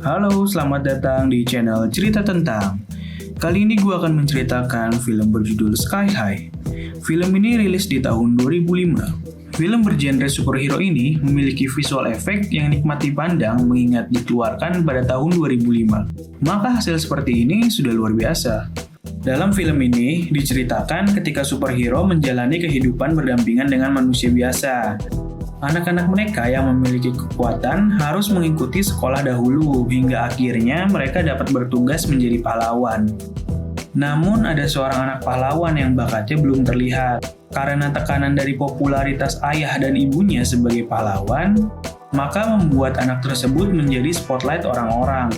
Halo, selamat datang di channel Cerita Tentang. Kali ini gue akan menceritakan film berjudul Sky High. Film ini rilis di tahun 2005. Film bergenre superhero ini memiliki visual effect yang nikmat dipandang mengingat dikeluarkan pada tahun 2005. Maka hasil seperti ini sudah luar biasa. Dalam film ini diceritakan ketika superhero menjalani kehidupan berdampingan dengan manusia biasa. Anak-anak mereka yang memiliki kekuatan harus mengikuti sekolah dahulu hingga akhirnya mereka dapat bertugas menjadi pahlawan. Namun ada seorang anak pahlawan yang bakatnya belum terlihat. Karena tekanan dari popularitas ayah dan ibunya sebagai pahlawan, maka membuat anak tersebut menjadi spotlight orang-orang.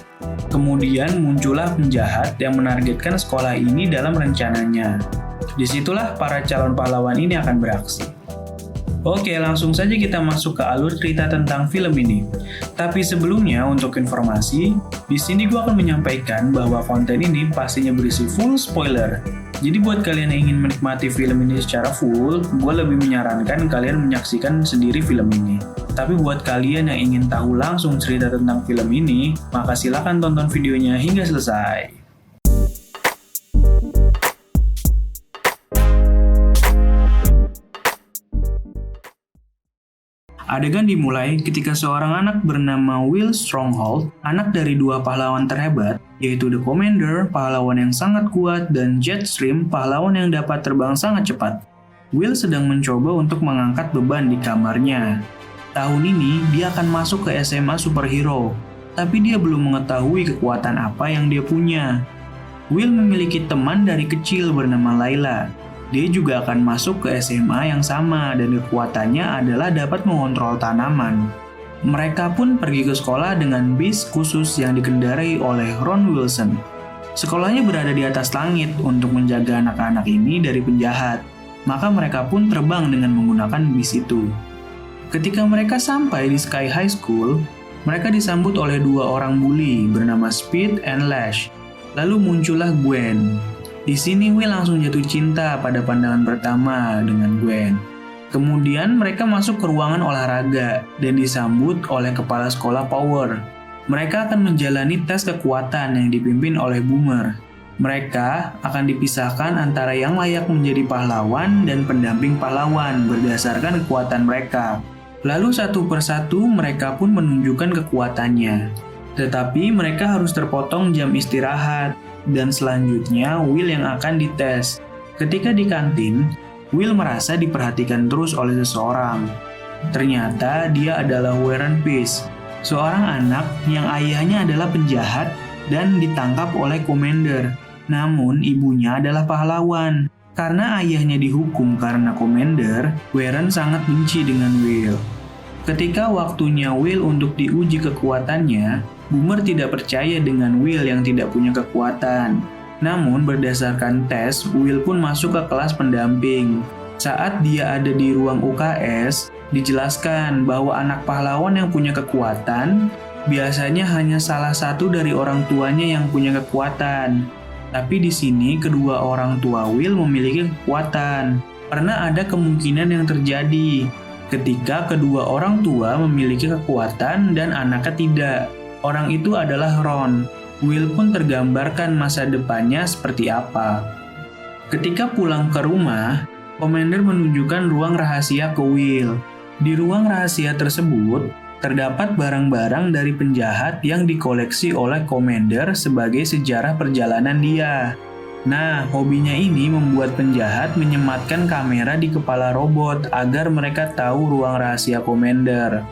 Kemudian muncullah penjahat yang menargetkan sekolah ini dalam rencananya. Disitulah para calon pahlawan ini akan beraksi. Oke, langsung saja kita masuk ke alur cerita tentang film ini. Tapi sebelumnya, untuk informasi, di sini gue akan menyampaikan bahwa konten ini pastinya berisi full spoiler. Jadi buat kalian yang ingin menikmati film ini secara full, gue lebih menyarankan kalian menyaksikan sendiri film ini. Tapi buat kalian yang ingin tahu langsung cerita tentang film ini, maka silakan tonton videonya hingga selesai. Adegan dimulai ketika seorang anak bernama Will Stronghold, anak dari dua pahlawan terhebat, yaitu The Commander, pahlawan yang sangat kuat, dan Jetstream, pahlawan yang dapat terbang sangat cepat. Will sedang mencoba untuk mengangkat beban di kamarnya. Tahun ini, dia akan masuk ke SMA superhero, tapi dia belum mengetahui kekuatan apa yang dia punya. Will memiliki teman dari kecil bernama Layla. Dia juga akan masuk ke SMA yang sama dan kekuatannya adalah dapat mengontrol tanaman. Mereka pun pergi ke sekolah dengan bis khusus yang dikendarai oleh Ron Wilson. Sekolahnya berada di atas langit untuk menjaga anak-anak ini dari penjahat. Maka mereka pun terbang dengan menggunakan bis itu. Ketika mereka sampai di Sky High School, mereka disambut oleh dua orang bully bernama Speed and Lash. Lalu muncullah Gwen. Di sini Will langsung jatuh cinta pada pandangan pertama dengan Gwen. Kemudian mereka masuk ke ruangan olahraga dan disambut oleh kepala sekolah Power. Mereka akan menjalani tes kekuatan yang dipimpin oleh Boomer. Mereka akan dipisahkan antara yang layak menjadi pahlawan dan pendamping pahlawan berdasarkan kekuatan mereka. Lalu satu persatu mereka pun menunjukkan kekuatannya. Tetapi mereka harus terpotong jam istirahat. Dan selanjutnya Will yang akan dites. Ketika di kantin, Will merasa diperhatikan terus oleh seseorang. Ternyata dia adalah Warren Peace, seorang anak yang ayahnya adalah penjahat dan ditangkap oleh Commander. Namun ibunya adalah pahlawan. Karena ayahnya dihukum karena Commander, Warren sangat benci dengan Will. Ketika waktunya Will untuk diuji kekuatannya, Boomer tidak percaya dengan Will yang tidak punya kekuatan. Namun berdasarkan tes, Will pun masuk ke kelas pendamping. Saat dia ada di ruang UKS, dijelaskan bahwa anak pahlawan yang punya kekuatan biasanya hanya salah satu dari orang tuanya yang punya kekuatan. Tapi di sini kedua orang tua Will memiliki kekuatan. Pernah ada kemungkinan yang terjadi ketika kedua orang tua memiliki kekuatan dan anaknya tidak. Orang itu adalah Ron. Will pun tergambarkan masa depannya seperti apa. Ketika pulang ke rumah, Commander menunjukkan ruang rahasia ke Will. Di ruang rahasia tersebut, terdapat barang-barang dari penjahat yang dikoleksi oleh Commander sebagai sejarah perjalanan dia. Nah, hobinya ini membuat penjahat menyematkan kamera di kepala robot agar mereka tahu ruang rahasia Commander.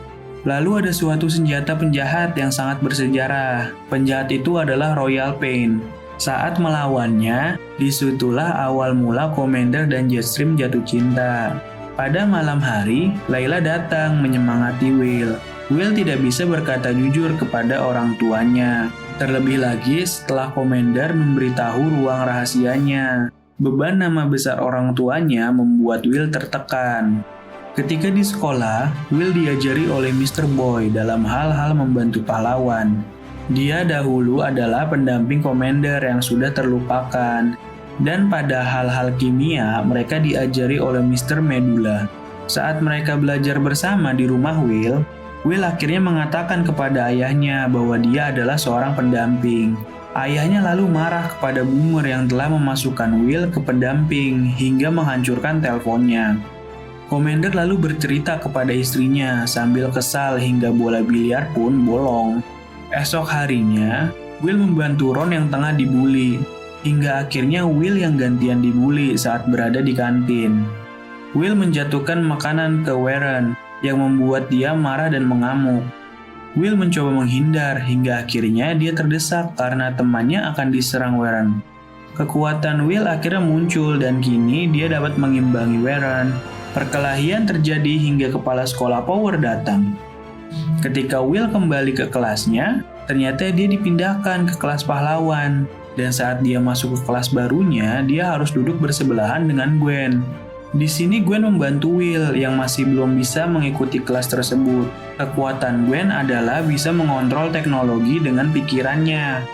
Lalu ada suatu senjata penjahat yang sangat bersejarah. Penjahat itu adalah Royal Pain. Saat melawannya, disitulah awal mula Commander dan Jetstream jatuh cinta. Pada malam hari, Layla datang menyemangati Will. Will tidak bisa berkata jujur kepada orang tuanya. Terlebih lagi setelah Commander memberitahu ruang rahasianya. Beban nama besar orang tuanya membuat Will tertekan. Ketika di sekolah, Will diajari oleh Mr. Boy dalam hal-hal membantu pahlawan. Dia dahulu adalah pendamping Commander yang sudah terlupakan. Dan pada hal-hal kimia, mereka diajari oleh Mr. Medula. Saat mereka belajar bersama di rumah Will Will akhirnya mengatakan kepada ayahnya bahwa dia adalah seorang pendamping. Ayahnya lalu marah kepada Boomer yang telah memasukkan Will ke pendamping hingga menghancurkan teleponnya. Commander lalu bercerita kepada istrinya sambil kesal hingga bola biliar pun bolong. Esok harinya, Will membantu Ron yang tengah dibully, hingga akhirnya Will yang gantian dibully saat berada di kantin. Will menjatuhkan makanan ke Warren yang membuat dia marah dan mengamuk. Will mencoba menghindar hingga akhirnya dia terdesak karena temannya akan diserang Warren. Kekuatan Will akhirnya muncul dan kini dia dapat mengimbangi Warren. Perkelahian terjadi hingga kepala sekolah Power datang. Ketika Will kembali ke kelasnya, ternyata dia dipindahkan ke kelas pahlawan. Dan saat dia masuk ke kelas barunya, dia harus duduk bersebelahan dengan Gwen. Di sini Gwen membantu Will yang masih belum bisa mengikuti kelas tersebut. Kekuatan Gwen adalah bisa mengontrol teknologi dengan pikirannya.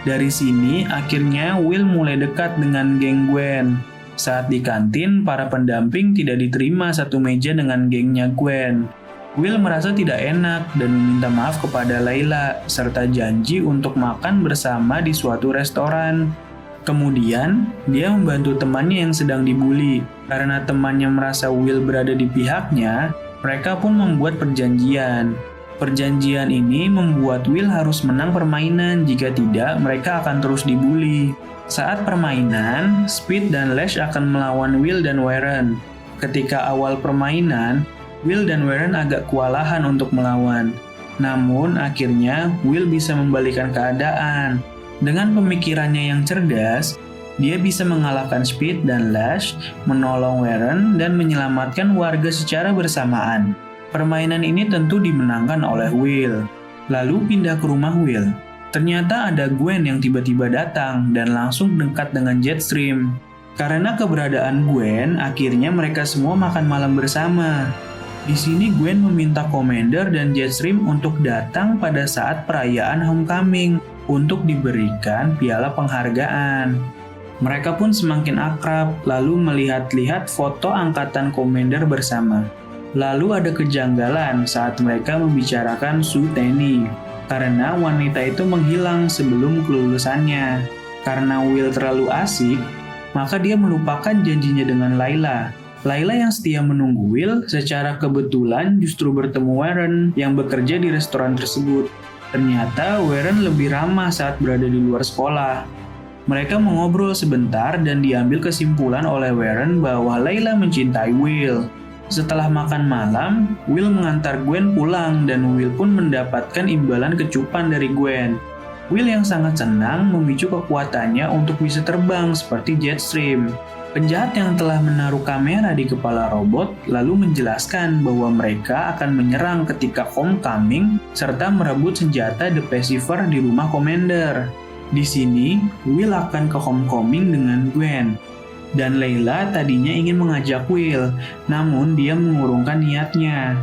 Dari sini, akhirnya Will mulai dekat dengan geng Gwen. Saat di kantin, para pendamping tidak diterima satu meja dengan gengnya Gwen. Will merasa tidak enak dan meminta maaf kepada Layla, serta janji untuk makan bersama di suatu restoran. Kemudian, dia membantu temannya yang sedang dibully. Karena temannya merasa Will berada di pihaknya, mereka pun membuat perjanjian. Perjanjian ini membuat Will harus menang permainan, jika tidak mereka akan terus dibully. Saat permainan, Speed dan Lash akan melawan Will dan Warren. Ketika awal permainan, Will dan Warren agak kewalahan untuk melawan. Namun, akhirnya Will bisa membalikan keadaan. Dengan pemikirannya yang cerdas, dia bisa mengalahkan Speed dan Lash, menolong Warren, dan menyelamatkan warga secara bersamaan. Permainan ini tentu dimenangkan oleh Will. Lalu pindah ke rumah Will. Ternyata ada Gwen yang tiba-tiba datang dan langsung dekat dengan Jetstream. Karena keberadaan Gwen, akhirnya mereka semua makan malam bersama. Di sini Gwen meminta Commander dan Jetstream untuk datang pada saat perayaan Homecoming untuk diberikan piala penghargaan. Mereka pun semakin akrab, lalu melihat-lihat foto angkatan Commander bersama. Lalu ada kejanggalan saat mereka membicarakan Sue Tenny, karena wanita itu menghilang sebelum kelulusannya. Karena Will terlalu asik, maka dia melupakan janjinya dengan Layla. Layla yang setia menunggu Will secara kebetulan justru bertemu Warren yang bekerja di restoran tersebut. Ternyata Warren lebih ramah saat berada di luar sekolah. Mereka mengobrol sebentar dan diambil kesimpulan oleh Warren bahwa Layla mencintai Will. Setelah makan malam, Will mengantar Gwen pulang dan Will pun mendapatkan imbalan kecupan dari Gwen. Will yang sangat senang memicu kekuatannya untuk bisa terbang seperti Jetstream. Penjahat yang telah menaruh kamera di kepala robot lalu menjelaskan bahwa mereka akan menyerang ketika Homecoming serta merebut senjata The Pacifier di rumah Commander. Di sini, Will akan ke Homecoming dengan Gwen. Dan Layla tadinya ingin mengajak Will, namun dia mengurungkan niatnya.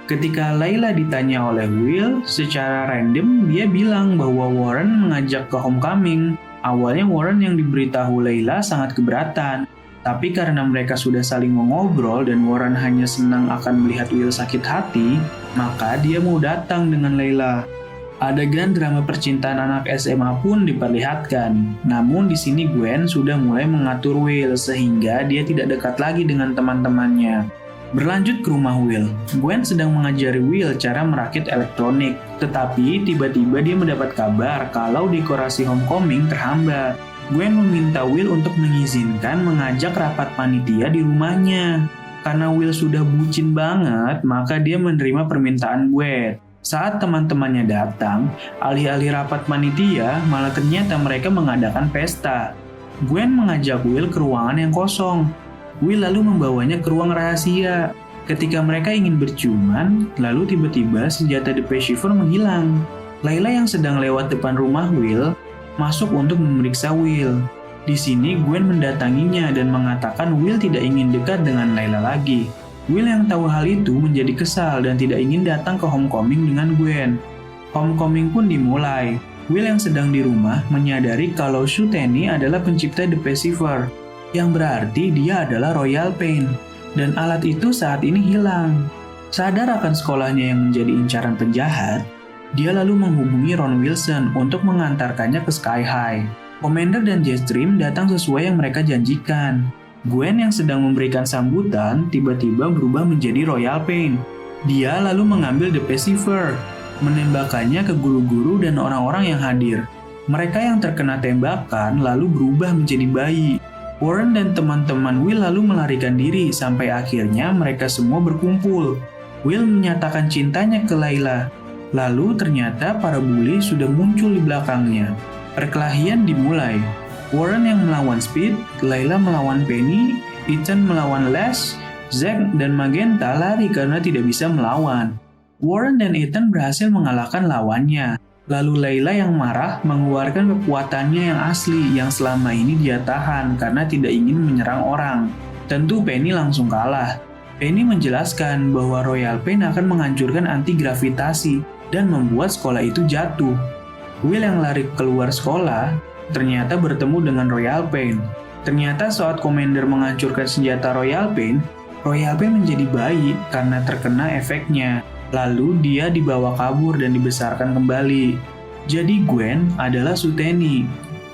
Ketika Layla ditanya oleh Will, secara random dia bilang bahwa Warren mengajak ke Homecoming. Awalnya Warren yang diberitahu Layla sangat keberatan, tapi karena mereka sudah saling mengobrol dan Warren hanya senang akan melihat Will sakit hati, maka dia mau datang dengan Layla. Adegan drama percintaan anak SMA pun diperlihatkan, namun di sini Gwen sudah mulai mengatur Will sehingga dia tidak dekat lagi dengan teman-temannya. Berlanjut ke rumah Will, Gwen sedang mengajari Will cara merakit elektronik, tetapi tiba-tiba dia mendapat kabar kalau dekorasi Homecoming terhambat. Gwen meminta Will untuk mengizinkan mengajak rapat panitia di rumahnya. Karena Will sudah bucin banget, maka dia menerima permintaan Gwen. Saat teman-temannya datang, alih-alih rapat panitia, malah ternyata mereka mengadakan pesta. Gwen mengajak Will ke ruangan yang kosong. Will lalu membawanya ke ruang rahasia. Ketika mereka ingin berciuman, lalu tiba-tiba senjata The Pacifier menghilang. Layla yang sedang lewat depan rumah Will masuk untuk memeriksa Will. Di sini Gwen mendatanginya dan mengatakan Will tidak ingin dekat dengan Layla lagi. Will yang tahu hal itu menjadi kesal dan tidak ingin datang ke Homecoming dengan Gwen. Homecoming pun dimulai. Will yang sedang di rumah menyadari kalau Sue Tenny adalah pencipta The Pacifier, yang berarti dia adalah Royal Pain, dan alat itu saat ini hilang. Sadar akan sekolahnya yang menjadi incaran penjahat, dia lalu menghubungi Ron Wilson untuk mengantarkannya ke Sky High. Commander dan Jetstream datang sesuai yang mereka janjikan. Gwen yang sedang memberikan sambutan tiba-tiba berubah menjadi Royal Pain. Dia lalu mengambil The Pacifier, menembakkannya ke guru-guru dan orang-orang yang hadir. Mereka yang terkena tembakan lalu berubah menjadi bayi. Warren dan teman-teman Will lalu melarikan diri sampai akhirnya mereka semua berkumpul. Will menyatakan cintanya ke Layla. Lalu ternyata para bully sudah muncul di belakangnya. Perkelahian dimulai. Warren yang melawan Speed, Layla melawan Penny, Ethan melawan Les, Zack dan Magenta lari karena tidak bisa melawan. Warren dan Ethan berhasil mengalahkan lawannya. Lalu Layla yang marah mengeluarkan kekuatannya yang asli yang selama ini dia tahan karena tidak ingin menyerang orang. Tentu Penny langsung kalah. Penny menjelaskan bahwa Royal Pain akan menghancurkan anti-gravitasi dan membuat sekolah itu jatuh. Will yang lari keluar sekolah ternyata bertemu dengan Royal Pain. Ternyata saat Commander menghancurkan senjata Royal Pain menjadi bayi karena terkena efeknya. Lalu dia dibawa kabur dan dibesarkan kembali. Jadi Gwen adalah Suteni.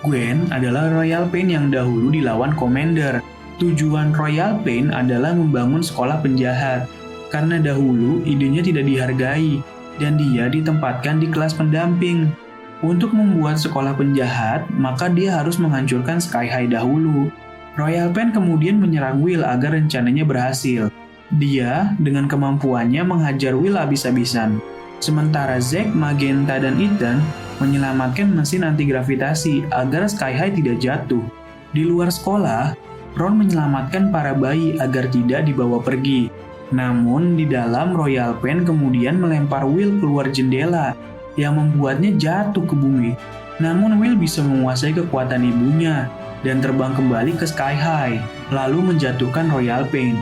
Gwen adalah Royal Pain yang dahulu dilawan Commander. Tujuan Royal Pain adalah membangun sekolah penjahat. Karena dahulu idenya tidak dihargai dan dia ditempatkan di kelas pendamping. Untuk membuat sekolah penjahat, maka dia harus menghancurkan Sky High dahulu. Royal Pain kemudian menyerang Will agar rencananya berhasil. Dia dengan kemampuannya menghajar Will habis-habisan. Sementara Zack, Magenta, dan Ethan menyelamatkan mesin anti-gravitasi agar Sky High tidak jatuh. Di luar sekolah, Ron menyelamatkan para bayi agar tidak dibawa pergi. Namun di dalam Royal Pain kemudian melempar Will keluar jendela yang membuatnya jatuh ke bumi. Namun Will bisa menguasai kekuatan ibunya dan terbang kembali ke Sky High, lalu menjatuhkan Royal Pain.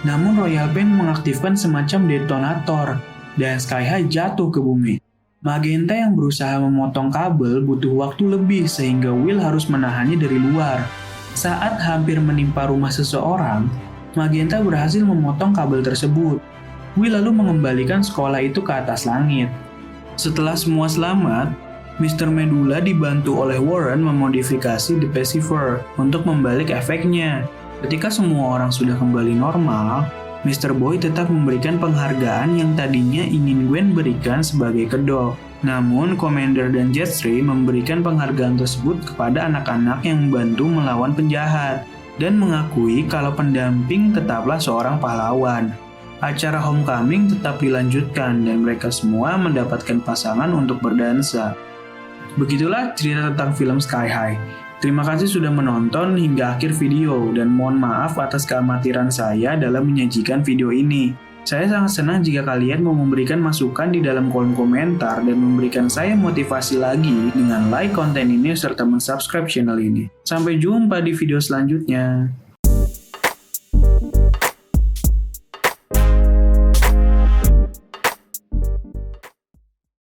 Namun Royal Pain mengaktifkan semacam detonator dan Sky High jatuh ke bumi. Magenta yang berusaha memotong kabel butuh waktu lebih sehingga Will harus menahannya dari luar. Saat hampir menimpa rumah seseorang, Magenta berhasil memotong kabel tersebut. Will lalu mengembalikan sekolah itu ke atas langit. Setelah semua selamat, Mr. Medula dibantu oleh Warren memodifikasi The Pacifier untuk membalik efeknya. Ketika semua orang sudah kembali normal, Mr. Boy tetap memberikan penghargaan yang tadinya ingin Gwen berikan sebagai kedok. Namun, Commander dan Jetstream memberikan penghargaan tersebut kepada anak-anak yang membantu melawan penjahat dan mengakui kalau pendamping tetaplah seorang pahlawan. Acara homecoming tetap dilanjutkan dan mereka semua mendapatkan pasangan untuk berdansa. Begitulah cerita tentang film Sky High. Terima kasih sudah menonton hingga akhir video dan mohon maaf atas keamatiran saya dalam menyajikan video ini. Saya sangat senang jika kalian mau memberikan masukan di dalam kolom komentar dan memberikan saya motivasi lagi dengan like konten ini serta mensubscribe channel ini. Sampai jumpa di video selanjutnya.